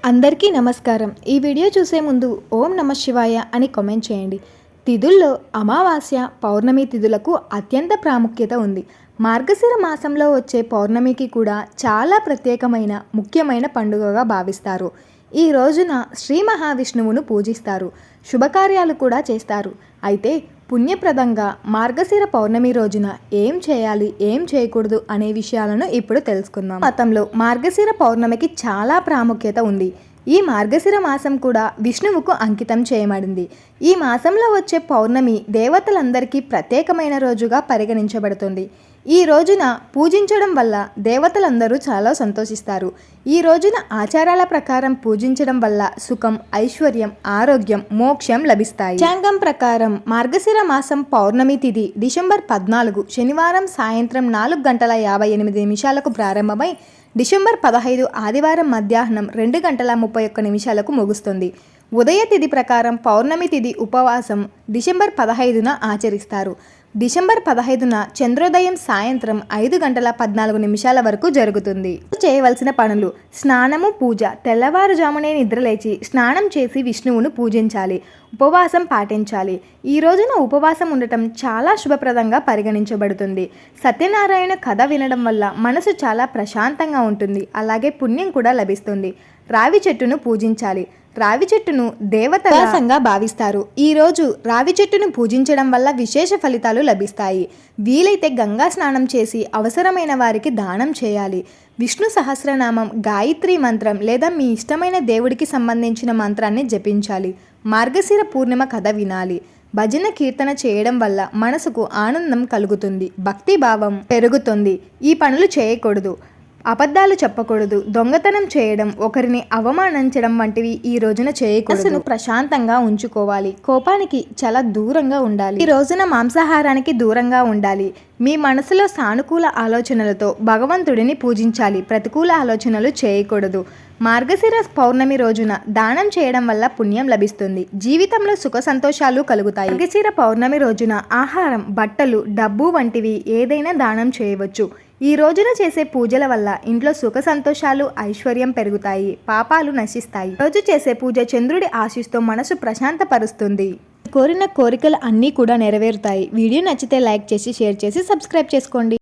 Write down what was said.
అందరికీ నమస్కారం. ఈ వీడియో చూసే ముందు ఓం నమ శివాయ అని కామెంట్ చేయండి. తిథుల్లో అమావాస్య, పౌర్ణమి తిథులకు అత్యంత ప్రాముఖ్యత ఉంది. మార్గశిర మాసంలో వచ్చే పౌర్ణమికి కూడా చాలా ప్రత్యేకమైన ముఖ్యమైన పండుగగా భావిస్తారు. ఈ రోజున శ్రీ మహావిష్ణువును పూజిస్తారు, శుభకార్యాలు కూడా చేస్తారు. అయితే పుణ్యప్రదంగా మార్గశిర పౌర్ణమి రోజున ఏం చేయాలి, ఏం చేయకూడదు అనే విషయాలను ఇప్పుడు తెలుసుకుందాం. మతంలో మార్గశిర పౌర్ణమికి చాలా ప్రాముఖ్యత ఉంది. ఈ మార్గశిర మాసం కూడా విష్ణువుకు అంకితం చేయబడింది. ఈ మాసంలో వచ్చే పౌర్ణమి దేవతలందరికీ ప్రత్యేకమైన రోజుగా పరిగణించబడుతుంది. ఈ రోజున పూజించడం వల్ల దేవతలందరూ చాలా సంతోషిస్తారు. ఈ రోజున ఆచారాల ప్రకారం పూజించడం వల్ల సుఖం, ఐశ్వర్యం, ఆరోగ్యం, మోక్షం లభిస్తాయి. పంచాంగం ప్రకారం మార్గశిర మాసం పౌర్ణమి తిథి డిసెంబర్ 14 శనివారం సాయంత్రం 4:58 ప్రారంభమై డిసెంబర్ 15 ఆదివారం మధ్యాహ్నం 2:31 ముగుస్తుంది. ఉదయ తిథి ప్రకారం పౌర్ణమి తిథి ఉపవాసం డిసెంబర్ 15న ఆచరిస్తారు. డిసెంబర్ 15న చంద్రోదయం సాయంత్రం 5:14 వరకు జరుగుతుంది. చేయవలసిన పనులు: స్నానము, పూజ. తెల్లవారుజామునే నిద్రలేచి స్నానం చేసి విష్ణువును పూజించాలి, ఉపవాసం పాటించాలి. ఈ రోజున ఉపవాసం ఉండటం చాలా శుభప్రదంగా పరిగణించబడుతుంది. సత్యనారాయణ కథ వినడం వల్ల మనసు చాలా ప్రశాంతంగా ఉంటుంది, అలాగే పుణ్యం కూడా లభిస్తుంది. రావి చెట్టును పూజించాలి. రావి చెట్టును దేవతగా భావిస్తారు. ఈరోజు రావి చెట్టును పూజించడం వల్ల విశేష ఫలితాలు లభిస్తాయి. వీలైతే గంగా స్నానం చేసి అవసరమైన వారికి దానం చేయాలి. విష్ణు సహస్రనామం, గాయత్రి మంత్రం లేదా మీ ఇష్టమైన దేవుడికి సంబంధించిన మంత్రాన్ని జపించాలి. మార్గశిర పూర్ణిమ కథ వినాలి. భజన, కీర్తన చేయడం వల్ల మనసుకు ఆనందం కలుగుతుంది, భక్తి భావం పెరుగుతుంది. ఈ పనులు చేయకూడదు: అబద్ధాలు చెప్పకూడదు, దొంగతనం చేయడం, ఒకరిని అవమానించడం వంటివి ఈ రోజున చేయకూడదు. మనసును ప్రశాంతంగా ఉంచుకోవాలి, కోపానికి చాలా దూరంగా ఉండాలి. ఈ రోజున మాంసాహారానికి దూరంగా ఉండాలి. మీ మనసులో సానుకూల ఆలోచనలతో భగవంతుడిని పూజించాలి, ప్రతికూల ఆలోచనలు చేయకూడదు. మార్గశిర పౌర్ణమి రోజున దానం చేయడం వల్ల పుణ్యం లభిస్తుంది, జీవితంలో సుఖ సంతోషాలు కలుగుతాయి. మార్గశిర పౌర్ణమి రోజున ఆహారం, బట్టలు, డబ్బు వంటివి ఏదైనా దానం చేయవచ్చు. ఈ రోజున చేసే పూజల వల్ల ఇంట్లో సుఖ సంతోషాలు, ఐశ్వర్యం పెరుగుతాయి, పాపాలు నశిస్తాయి. రోజు చేసే పూజ చంద్రుడి ఆశీస్సుతో మనసు ప్రశాంతపరుస్తుంది. కోరిన కోరికలు అన్నీ కూడా నెరవేరుతాయి. వీడియో నచ్చితే లైక్ చేసి, షేర్ చేసి, సబ్స్క్రైబ్ చేసుకోండి.